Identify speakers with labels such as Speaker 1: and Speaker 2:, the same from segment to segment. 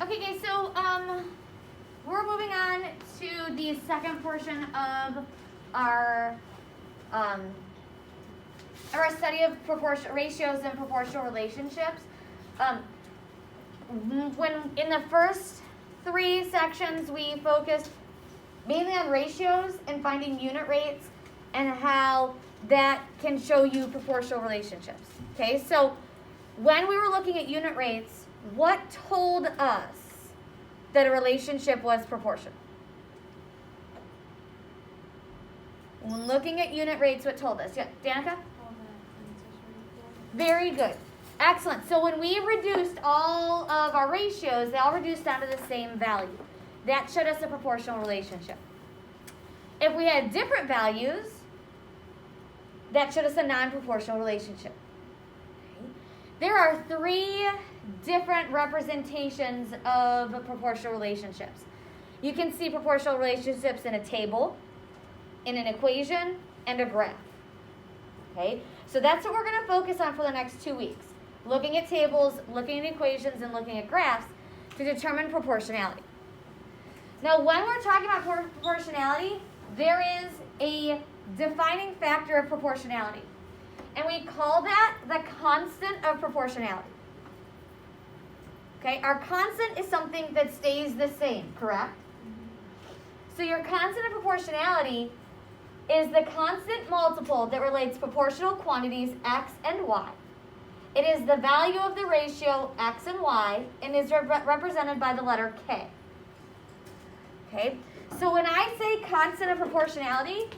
Speaker 1: Okay, guys, so we're moving on to the second portion of our study of ratios and proportional relationships. When in the first 3 sections, we focused mainly on ratios and finding unit rates and how that can show you proportional relationships. Okay, so when we were looking at unit rates, what told us that a relationship was proportional? When looking at unit rates, what told us? Yeah, Danica? Very good. Excellent. So when we reduced all of our ratios, they all reduced down to the same value. That showed us a proportional relationship. If we had different values, that showed us a non-proportional relationship. There are 3 different representations of proportional relationships. You can see proportional relationships in a table, in an equation, and a graph. Okay, so that's what we're going to focus on for the next 2 weeks. Looking at tables, looking at equations, and looking at graphs to determine proportionality. Now, when we're talking about proportionality, there is a defining factor of proportionality. And we call that the constant of proportionality. Okay, our constant is something that stays the same, correct? So your constant of proportionality is the constant multiple that relates proportional quantities x and y. It is the value of the ratio x and y and is represented by the letter k. Okay, so when I say constant of proportionality,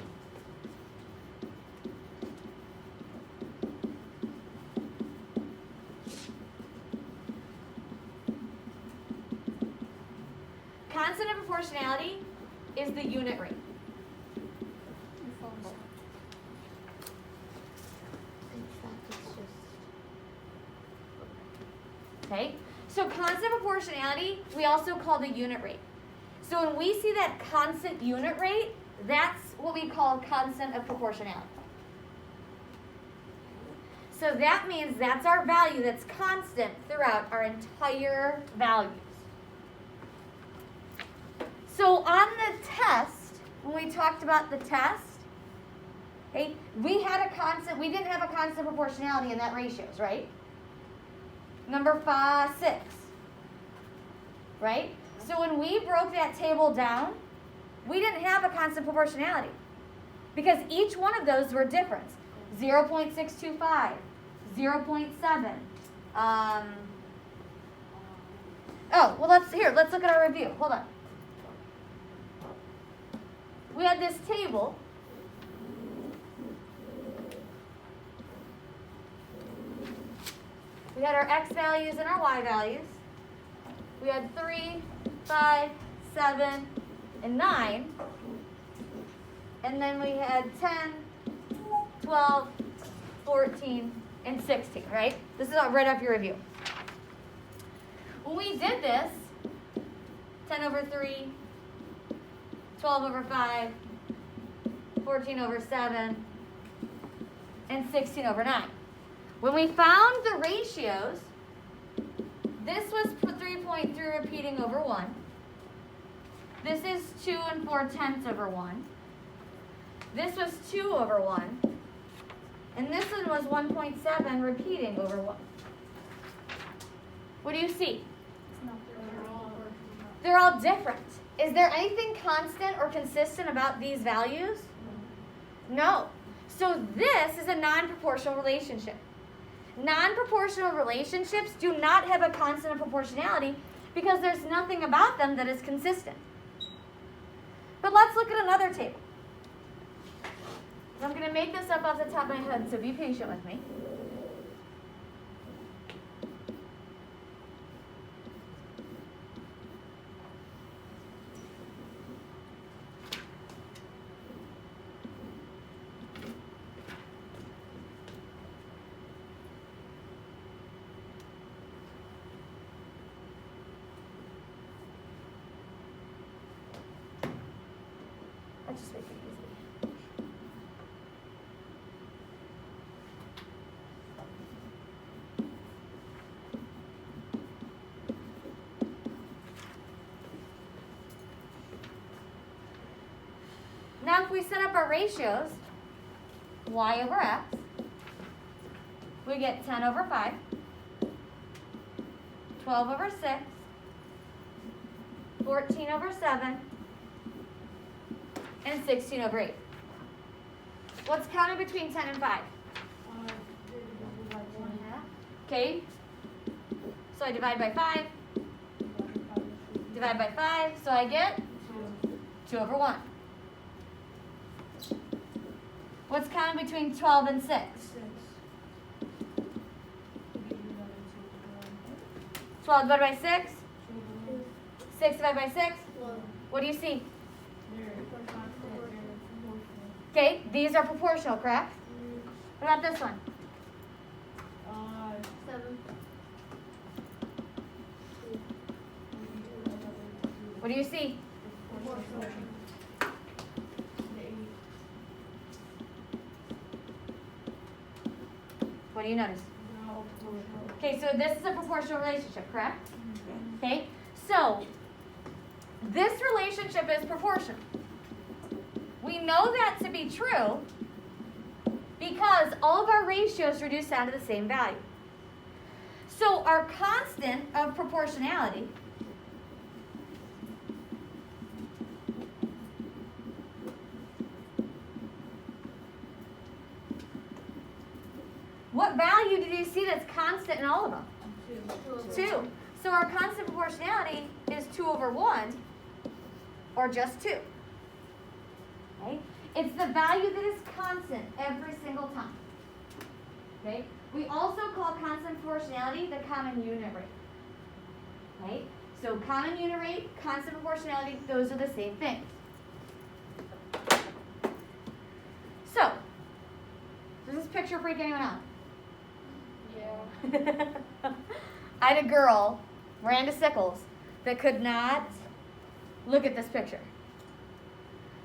Speaker 1: constant of proportionality is the unit rate. Okay, so constant of proportionality, we also call the unit rate. So when we see that constant unit rate, that's what we call constant of proportionality. So that means that's our value that's constant throughout our entire values. So on the test, when we talked about the test, okay, we didn't have a constant proportionality in that ratios, right? Number 6, right? So when we broke that table down, we didn't have a constant proportionality because each one of those were different. 0.625, 0.7. Let's look at our review. Hold on. We had this table. We had our x values and our y values. We had 3, 5, 7, and 9. And then we had 10, 12, 14, and 16, right? This is right off your review. When we did this, 10 over 3, 12 over 5, 14 over 7, and 16 over 9. When we found the ratios, this was 3.3 repeating over 1. This is 2 4/10 over 1. This was 2 over 1. And this one was 1.7 repeating over 1. What do you see? They're all different. Is there anything constant or consistent about these values? No. So this is a non-proportional relationship. Non-proportional relationships do not have a constant of proportionality because there's nothing about them that is consistent. But let's look at another table. I'm going to make this up off the top of my head, so be patient with me. Let's just make it easy. we set up our ratios, y over x, we get 10 over 5, 12 over 6, 14 over 7, and 16 over 8. What's counted between 10 and 5? Okay, so I divide by 5, divide by 5, so I get 2 over 1. What's counted between 12 and 6? 12 divided by 6? 6 divided by 6? What do you see? Okay, these are proportional, correct? What about this one?
Speaker 2: 7.
Speaker 1: What do you see? What do you notice? Okay, so this is a proportional relationship, correct? Okay, so this relationship is proportional. We know that to be true because all of our ratios reduce down to the same value. So our constant of proportionality what value did you see that's constant in all of them? 2. So our constant proportionality is 2 over 1 or just 2. Okay? It's the value that is constant every single time. Okay? We also call constant proportionality the common unit rate. Okay? So common unit rate, constant proportionality, those are the same things. So, does this picture freak anyone out?
Speaker 2: Yeah.
Speaker 1: I had a girl, Miranda Sickles, that could not look at this picture.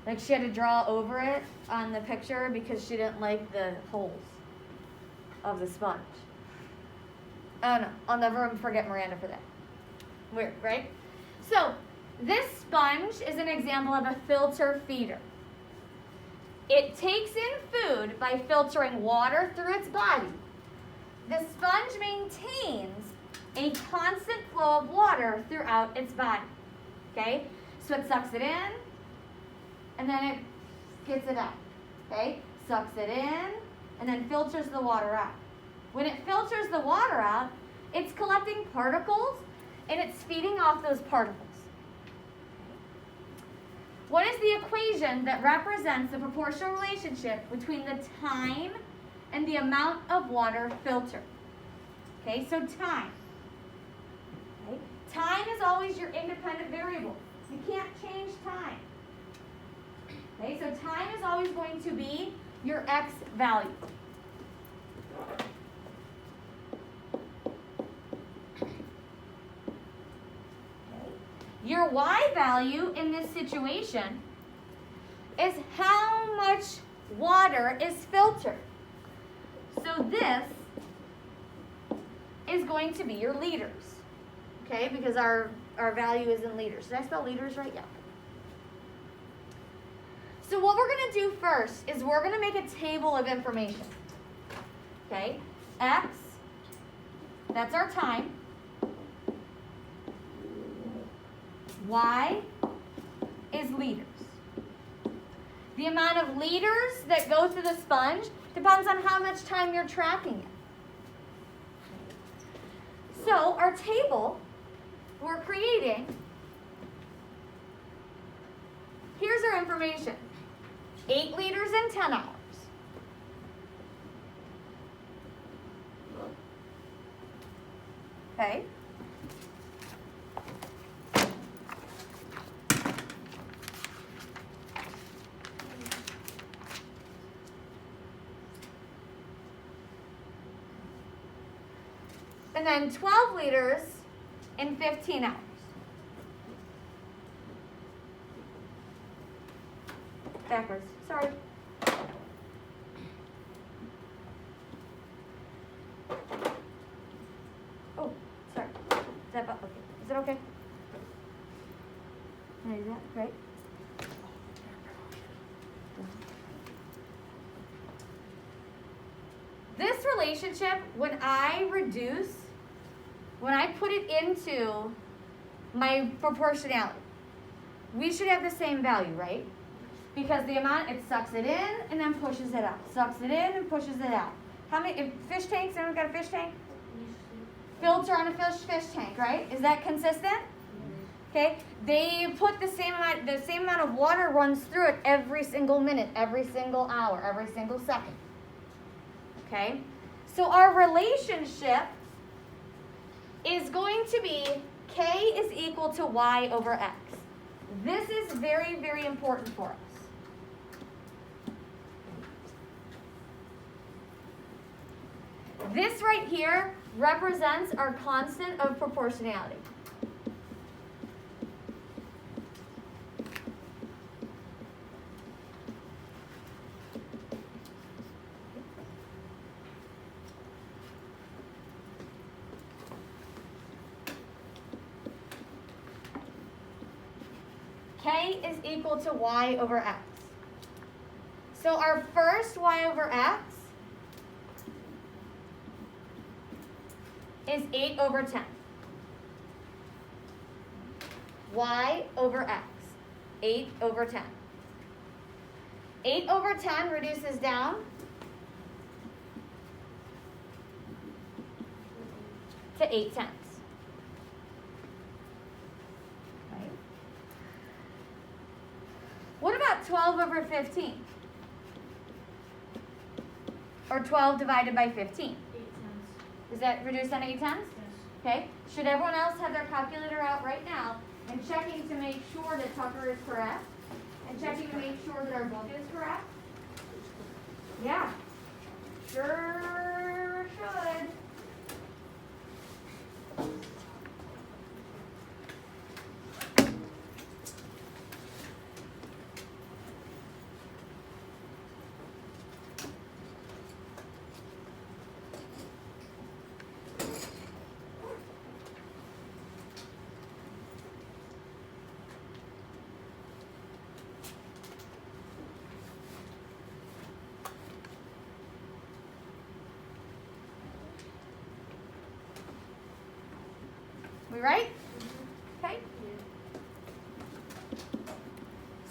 Speaker 1: Like she had to draw over it on the picture because she didn't like the holes of the sponge. Oh no, I'll never forget Miranda for that. Weird, right? So, this sponge is an example of a filter feeder. It takes in food by filtering water through its body. The sponge maintains a constant flow of water throughout its body. Okay? So it sucks it in, and then it gets it out. Okay? Sucks it in, and then filters the water out. When it filters the water out, it's collecting particles, and it's feeding off those particles. What is the equation that represents the proportional relationship between the time and the amount of water filtered? Okay, so time. Okay? Time is always your independent variable. You can't change time. Okay, so time is always going to be your x value. Your y value in this situation is how much water is filtered. So this is going to be your liters. Okay, because our value is in liters. Did I spell liters right? Yeah. So what we're going to do first is we're going to make a table of information. Okay, x, that's our time. Y is liters. The amount of liters that go through the sponge depends on how much time you're tracking it. So our table we're creating, here's our information. 8 liters in 10 hours. Okay. And then 12 liters in 15 hours. Backwards, sorry. Oh, sorry. Is that okay? Is it okay? Can I do that? Great. relationship, when I put it into my proportionality, we should have the same value, right? Because the amount, it sucks it in and then pushes it out. Sucks it in and pushes it out. How many, if fish tanks, anyone got a fish tank? Filter on a fish tank, right? Is that consistent? Okay, they put the same amount of water runs through it every single minute, every single hour, every single second. Okay, so our relationship is going to be K is equal to Y over X. This is very, very important for us. This right here represents our constant of proportionality. K is equal to Y over X. So our first Y over X is 8 over 10. Y over X, 8 over 10. 8 over 10 reduces down to 8 tenths. Right? What about 12 over 15? Or 12 divided by 15?
Speaker 2: 8 tenths.
Speaker 1: Is that reduced down to 8 tenths?
Speaker 2: Yes.
Speaker 1: Okay. Should everyone else have their calculator out right now and checking to make sure that Tucker is correct? And checking to make sure that our book is correct? Yeah. Sure should. We right? Okay.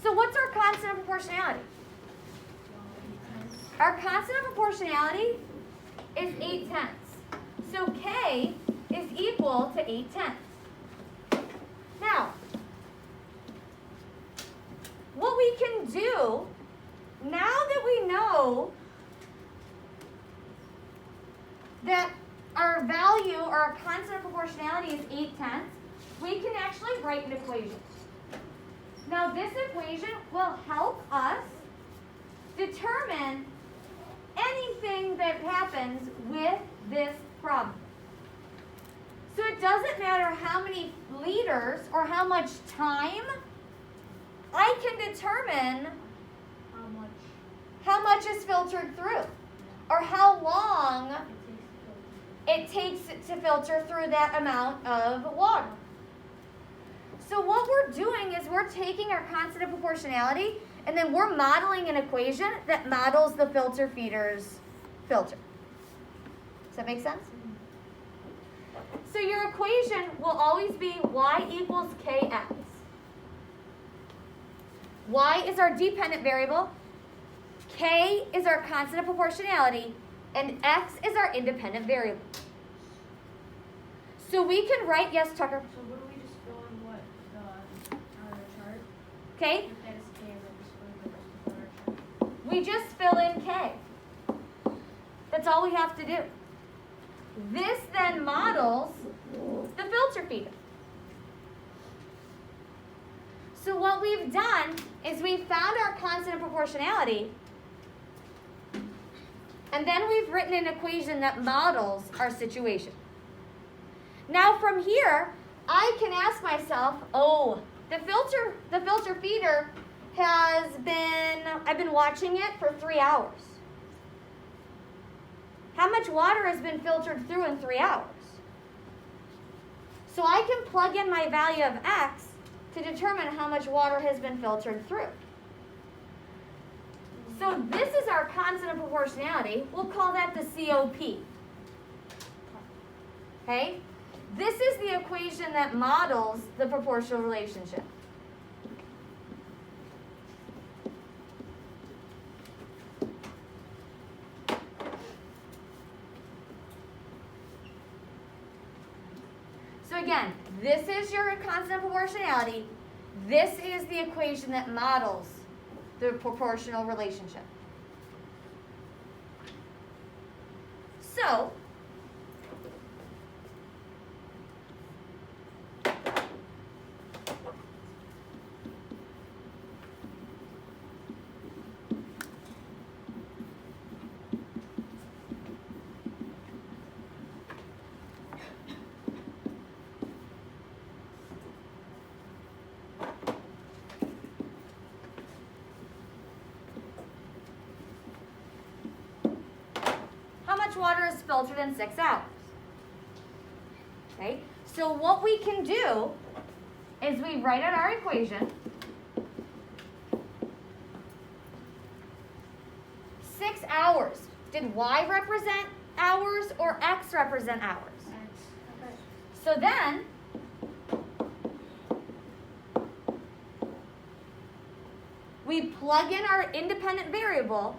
Speaker 1: So what's our constant of proportionality? Our constant of proportionality is 8 tenths. So K is equal to 8 tenths. Now, what we can do, now that we know that our value, or our constant of proportionality is 8 tenths, we can actually write an equation. Now this equation will help us determine anything that happens with this problem. So it doesn't matter how many liters or how much time, I can determine how much is filtered through, or how long it takes to filter through that amount of water. So what we're doing is we're taking our constant of proportionality and then we're modeling an equation that models the filter feeder's filter. Does that make sense? So your equation will always be y equals kx. Y is our dependent variable, k is our constant of proportionality, and x is our independent variable. So we can write, yes, Tucker?
Speaker 2: So what do we just fill in what on the chart?
Speaker 1: Okay,
Speaker 2: If that is K, then just fill in the rest of our chart.
Speaker 1: we just fill in k. That's all we have to do. This then models the filter feeder. So what we've done is we've found our constant of proportionality, and then we've written an equation that models our situation. Now from here, I can ask myself, oh, the filter feeder has been, I've been watching it for 3 hours. How much water has been filtered through in 3 hours? So I can plug in my value of x to determine how much water has been filtered through. So this is our constant of proportionality. We'll call that the COP. Okay? This is the equation that models the proportional relationship. So again, this is your constant of proportionality. This is the equation that models the proportional relationship. So, how much water is filtered in 6 hours? Okay, so what we can do is we write out our equation. 6 hours. Did y represent hours or x represent hours? So then, we plug in our independent variable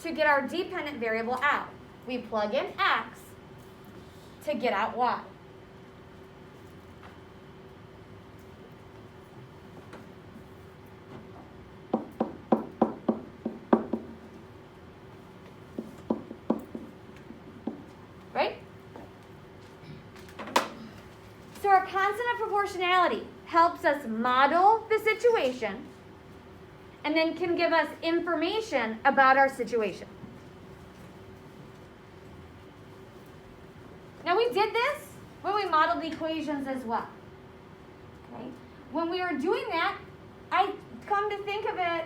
Speaker 1: to get our dependent variable out. We plug in x to get out y. Right? So our constant of proportionality helps us model the situation and then can give us information about our situation. Now we did this when we modeled the equations as well. Okay? When we were doing that, I come to think of it,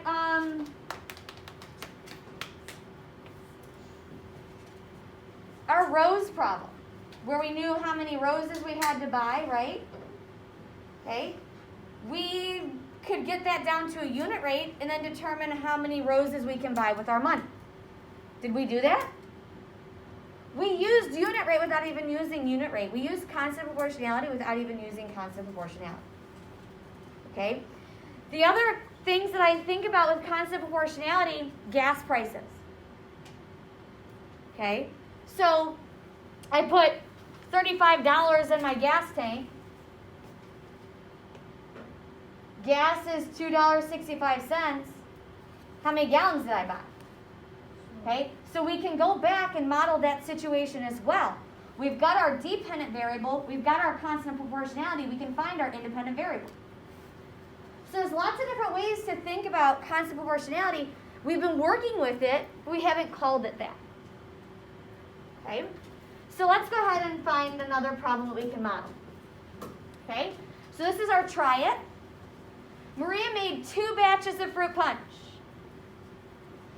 Speaker 1: our rows problem, where we knew how many roses we had to buy, right? Okay? We could get that down to a unit rate and then determine how many roses we can buy with our money. Did we do that? We used unit rate without even using unit rate. We used constant proportionality without even using constant proportionality. Okay? The other things that I think about with constant proportionality, gas prices. Okay? So I put $35 in my gas tank. Gas is $2.65. How many gallons did I buy? Okay, so we can go back and model that situation as well. We've got our dependent variable, we've got our constant of proportionality, we can find our independent variable. So there's lots of different ways to think about constant proportionality. We've been working with it, but we haven't called it that. Okay, so let's go ahead and find another problem that we can model. Okay, so this is our try it. Maria made 2 batches of fruit punch.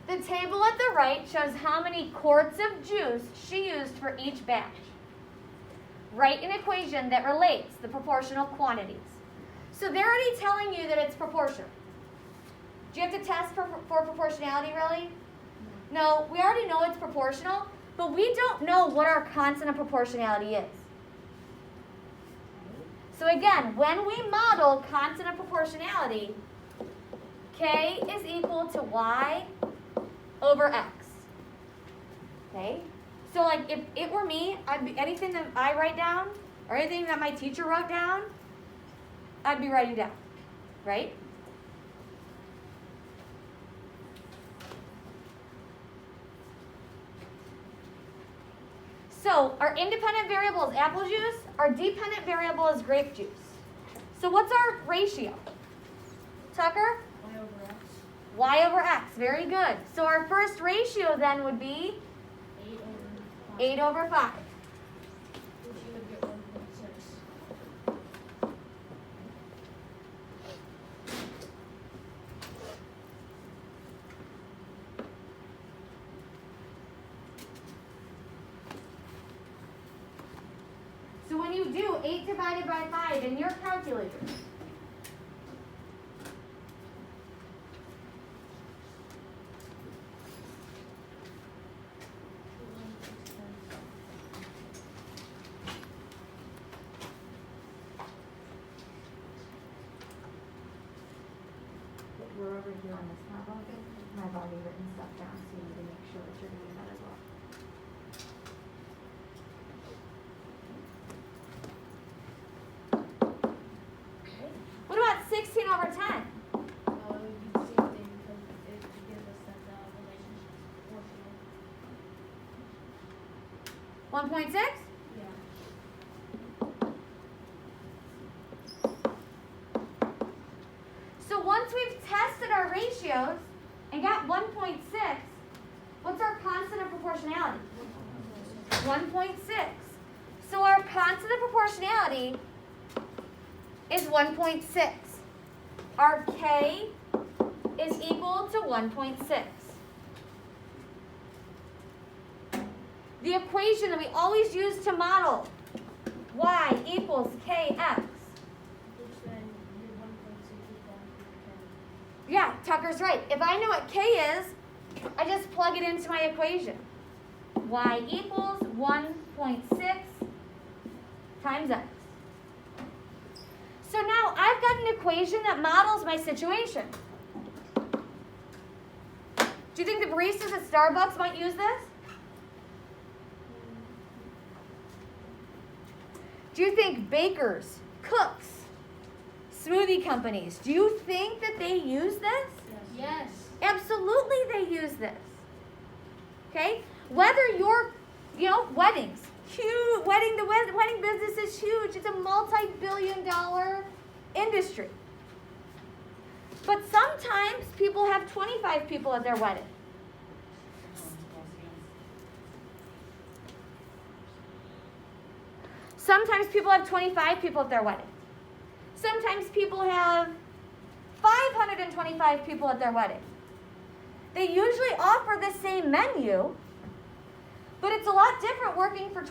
Speaker 1: The table at the right shows how many quarts of juice she used for each batch. Write an equation that relates the proportional quantities. So they're already telling you that it's proportional. Do you have to test for proportionality, really? No, we already know it's proportional, but we don't know what our constant of proportionality is. So again, when we model constant of proportionality, K is equal to Y over X. Okay? So like if it were me, anything that I write down or anything that my teacher wrote down, I'd be writing down. Right? So our independent variable is apple juice. Our dependent variable is grape juice. So what's our ratio? Tucker?
Speaker 2: Y over X.
Speaker 1: Y over X. Very good. So our first ratio then would be
Speaker 2: 8 over 5.
Speaker 1: 8 over 5.
Speaker 2: Which you would get 1.6.
Speaker 1: So when you do 8 divided by 5 in your calculator, 1.6?
Speaker 2: Yeah.
Speaker 1: So once we've tested our ratios and got 1.6, what's our constant of proportionality? 1.6. So our constant of proportionality is 1.6. Our K is equal to 1.6. The equation that we always use to model y equals kx.
Speaker 2: Which then your 1.6 is going to
Speaker 1: Yeah, Tucker's right. If I know what k is, I just plug it into my equation. Y equals 1.6 times x. So now I've got an equation that models my situation. Do you think the baristas at Starbucks might use this? Do you think bakers, cooks, smoothie companies, do you think that they use this?
Speaker 2: Yes.
Speaker 1: Absolutely they use this. Okay? Whether you're, weddings, huge, the wedding business is huge. It's a multi-billion-dollar industry. But sometimes people have 25 people at their wedding. Sometimes people have 25 people at their wedding. Sometimes people have 525 people at their wedding. They usually offer the same menu, but it's a lot different working for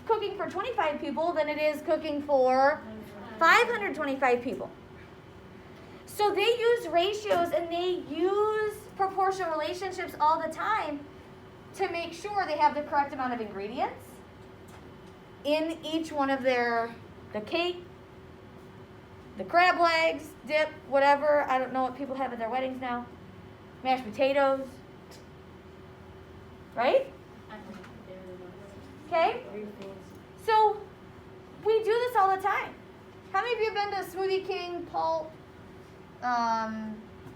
Speaker 1: cooking for 25 people than it is cooking for 525 people. So they use ratios and they use proportional relationships all the time to make sure they have the correct amount of ingredients in each one of the cake, the crab legs, dip, whatever. I don't know what people have at their weddings now. Mashed potatoes. Right? Okay? So we do this all the time. How many of you have been to Smoothie King, Pulp,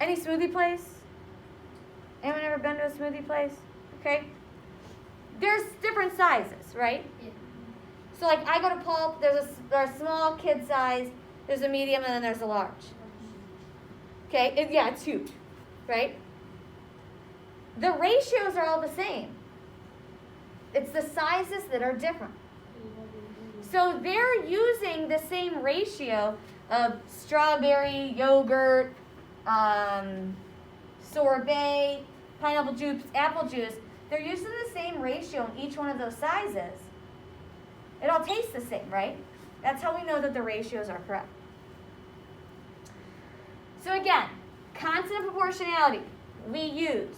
Speaker 1: any smoothie place? Anyone ever been to a smoothie place? Okay. There's different sizes, right?
Speaker 2: Yeah.
Speaker 1: So like I go to Pulp, there's a small kid size, there's a medium, and then there's a large. Okay, it's huge, right? The ratios are all the same. It's the sizes that are different. So they're using the same ratio of strawberry, yogurt, sorbet, pineapple juice, apple juice. They're using the same ratio in each one of those sizes. It all tastes the same, right? That's how we know that the ratios are correct. So again, constant of proportionality, we use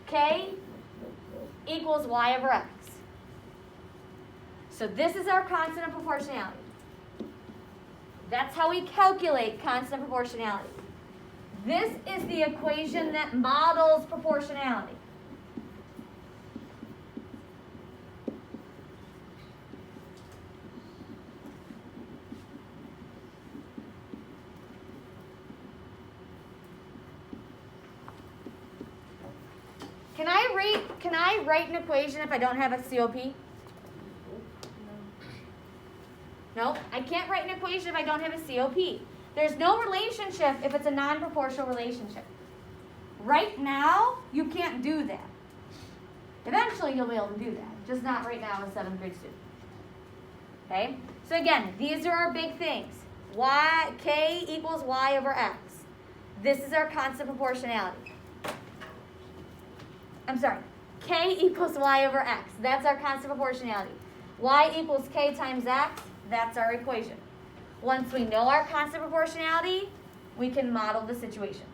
Speaker 1: K equals y over x. So this is our constant of proportionality. That's how we calculate constant of proportionality. This is the equation that models proportionality. Can I write an equation if I don't have a COP? No, I can't write an equation if I don't have a COP. There's no relationship if it's a non-proportional relationship. Right now, you can't do that. Eventually, you'll be able to do that, just not right now as a 7th grade student. Okay? So again, these are our big things. K equals y over x. This is our constant proportionality. I'm sorry. K equals y over x. That's our constant proportionality. Y equals k times x. That's our equation. Once we know our constant proportionality, we can model the situation.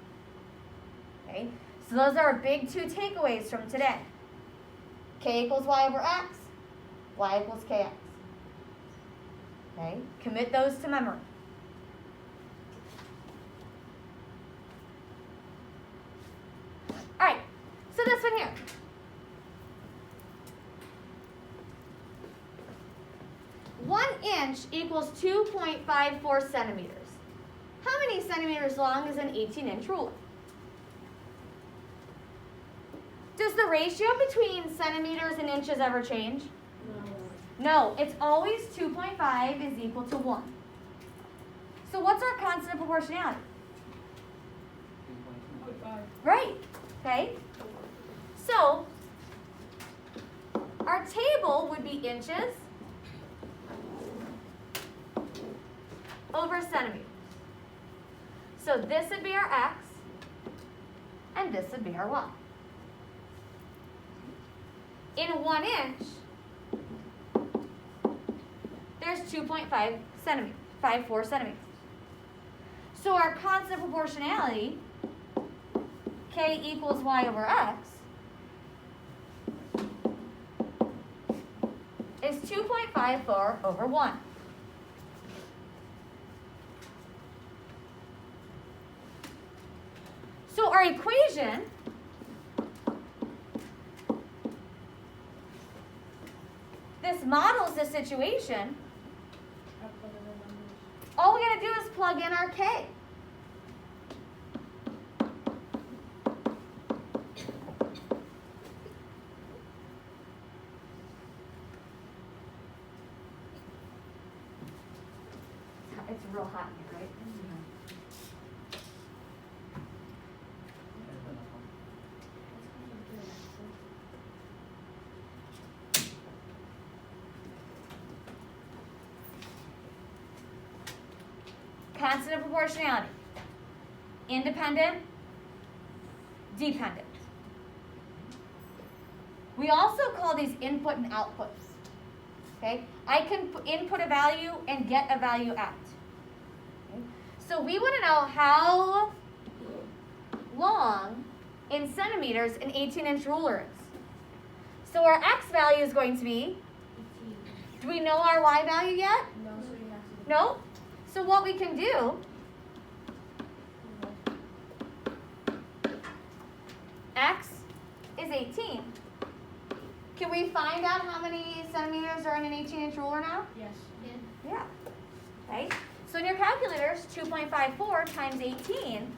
Speaker 1: Okay? So those are our big two takeaways from today. K equals y over x. Y equals kx. Okay? Commit those to memory. All right. So this one here. 1 inch equals 2.54 centimeters. How many centimeters long is an 18-inch ruler? Does the ratio between centimeters and inches ever change?
Speaker 2: No.
Speaker 1: No, it's always 2.5 is equal to 1. So what's our constant of proportionality?
Speaker 2: 2.5.
Speaker 1: Right, okay? So, our table would be inches over centimeters. So this would be our x, and this would be our y. In 1 inch, there's 2.5 centimeters, 54 centimeters. So our constant of proportionality, k equals y over x, is 2.54 over 1. So our equation this models the situation. All we gotta do is plug in our k. It's real hot in here, right? Constant of proportionality. Independent, dependent. We also call these input and outputs. Okay? I can input a value and get a value out. Okay? So we want to know how long in centimeters an 18-inch ruler is. So our x value is going to be,
Speaker 2: 18.
Speaker 1: do we know our y value yet?
Speaker 2: No, so you have to.
Speaker 1: No? So what we can do, x is 18. Can we find out how many centimeters are in an 18-inch ruler now?
Speaker 2: Yes.
Speaker 1: Yeah. Okay. So in your calculators, 2.54 times 18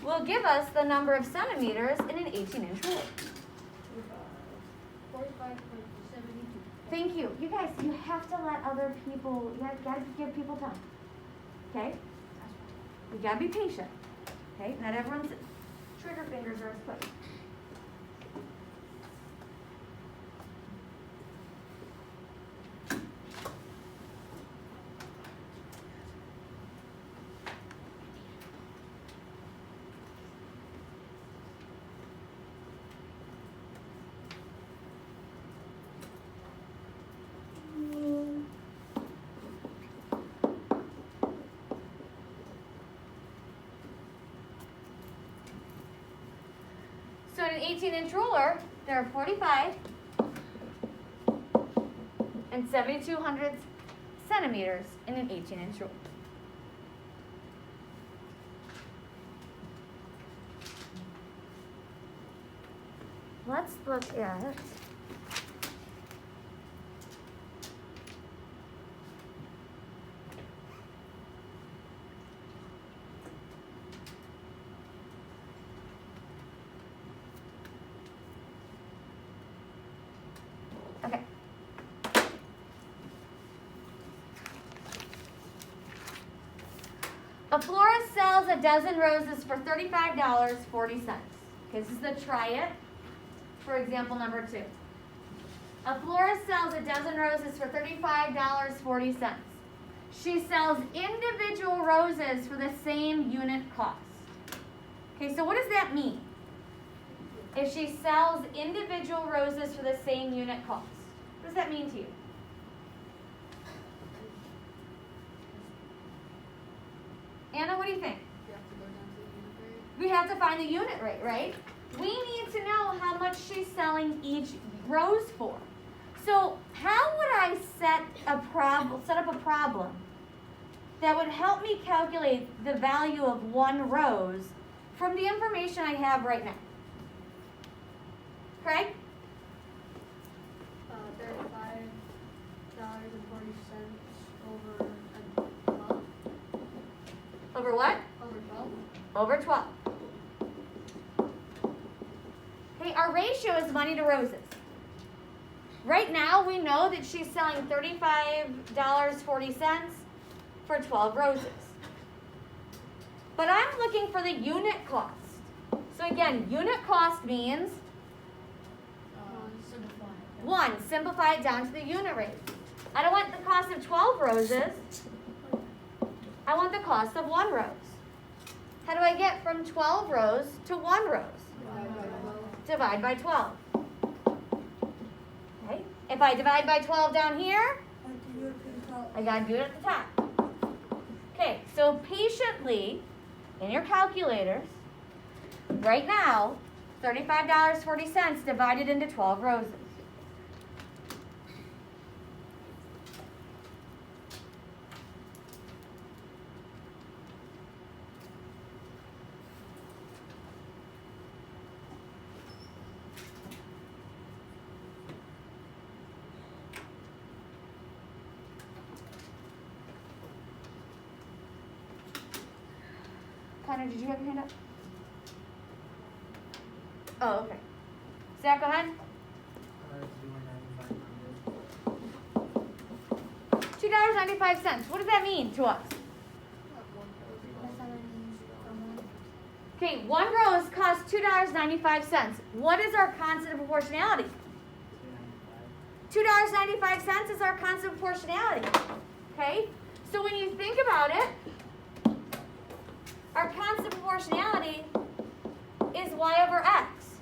Speaker 1: will give us the number of centimeters in an 18-inch ruler.
Speaker 2: 45.72.
Speaker 1: Thank you. You guys, you have to let other people, you got to give people time. Okay? You got to be patient. Okay? Not everyone's trigger fingers are as quick. So in an 18-inch ruler, there are 45 and 7/200 centimeters in an 18-inch ruler. Let's look at okay. A florist sells a dozen roses for $35.40. Okay, this is the try it. For example number 2. A florist sells a dozen roses for $35.40. She sells individual roses for the same unit cost. Okay, so what does that mean? If she sells individual roses for the same unit cost, what does that mean to you? Anna, what do you think?
Speaker 2: You have to go down to the unit rate.
Speaker 1: We have to find the unit rate, right? We need to know how much she's selling each rose for. So how would I set up a problem that would help me calculate the value of one rose from the information I have right now? Craig?
Speaker 2: $35.40 over 12.
Speaker 1: Over what?
Speaker 2: Over 12.
Speaker 1: Over 12. Hey, our ratio is money to roses. Right now, we know that she's selling $35.40 for 12 roses. But I'm looking for the unit cost. So again, unit cost means, simplify it down to the unit rate. I don't want the cost of 12 roses. I want the cost of 1 rose. How do I get from 12 rows to 1 rose? Divide by 12. Okay. If I divide by 12 down here, I got to do it at the top. Okay, so patiently, in your calculators, right now, $35.40 divided into 12 roses. Connor, did you have your hand up? Oh, okay. Zach, go ahead. $2.95. What does that mean to us? Okay, 1 rose costs $2.95. What is our constant of proportionality? $2.95 is our constant of proportionality. Okay? So when you think about it, our constant of proportionality is y over x.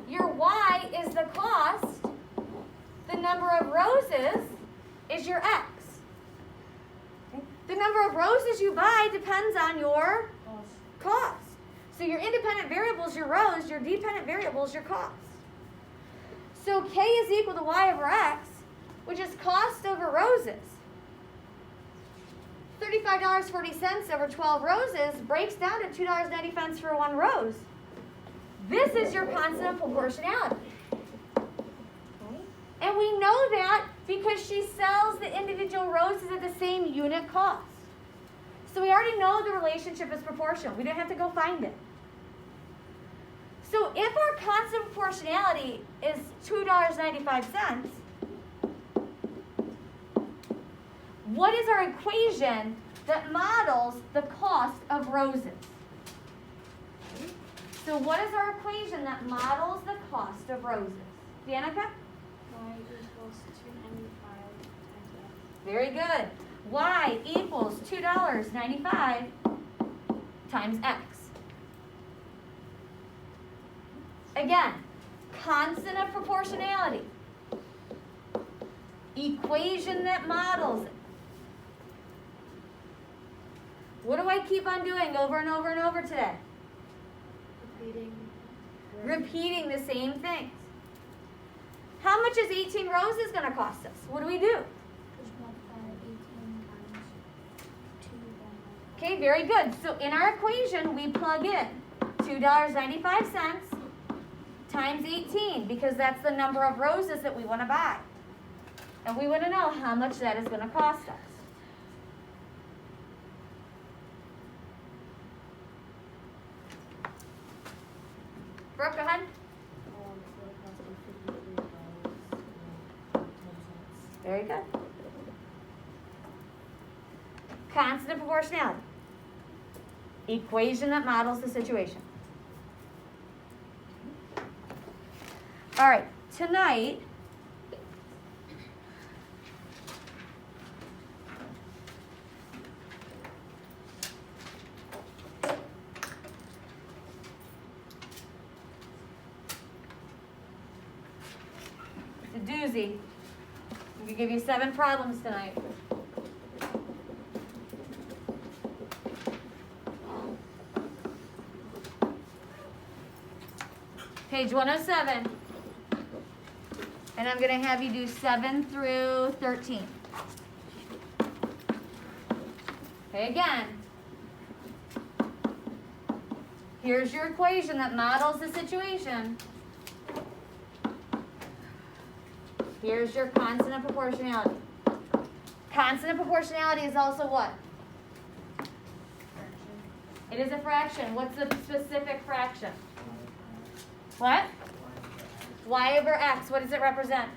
Speaker 1: Your y is the cost. The number of roses is your x. Okay? The number of roses you buy depends on your cost. So your independent variable is your rows, your dependent variable is your cost. So k is equal to y over x, which is cost over roses. $35.40 over 12 roses breaks down to $2.90 for 1 rose. This is your constant of proportionality. Okay? And we know that because she sells the individual roses at the same unit cost. So we already know the relationship is proportional. We don't have to go find it. So if our constant of proportionality is $2.95, what is our equation that models the cost of roses? So what is our equation that models the cost of roses? Danica?
Speaker 2: Y equals 295 times x.
Speaker 1: Very good. Y equals $2.95 times x. Again, constant of proportionality. Equation that models it. What do I keep on doing over and over and over today? Repeating the same things. How much is 18 roses going to cost us? What do we do?
Speaker 2: Just multiply 18 times 2.
Speaker 1: Okay, very good. So in our equation, we plug in $2.95 times 18 because that's the number of roses that we want to buy. And we want to know how much that is going to cost us. Brooke, go ahead. Very good. Constant of proportionality. Equation that models the situation. All right, tonight, it's a doozy. I'm going to give you 7 problems tonight. Page 107. And I'm going to have you do 7 through 13. Okay, again. Here's your equation that models the situation. Here's your constant of proportionality. Constant of proportionality is also what? Fraction. It is a fraction. What's the specific fraction? What? Y over X. What does it represent?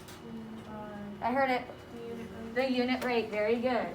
Speaker 2: Uh,
Speaker 1: I heard it.
Speaker 2: the unit rate.
Speaker 1: The unit rate. Very good.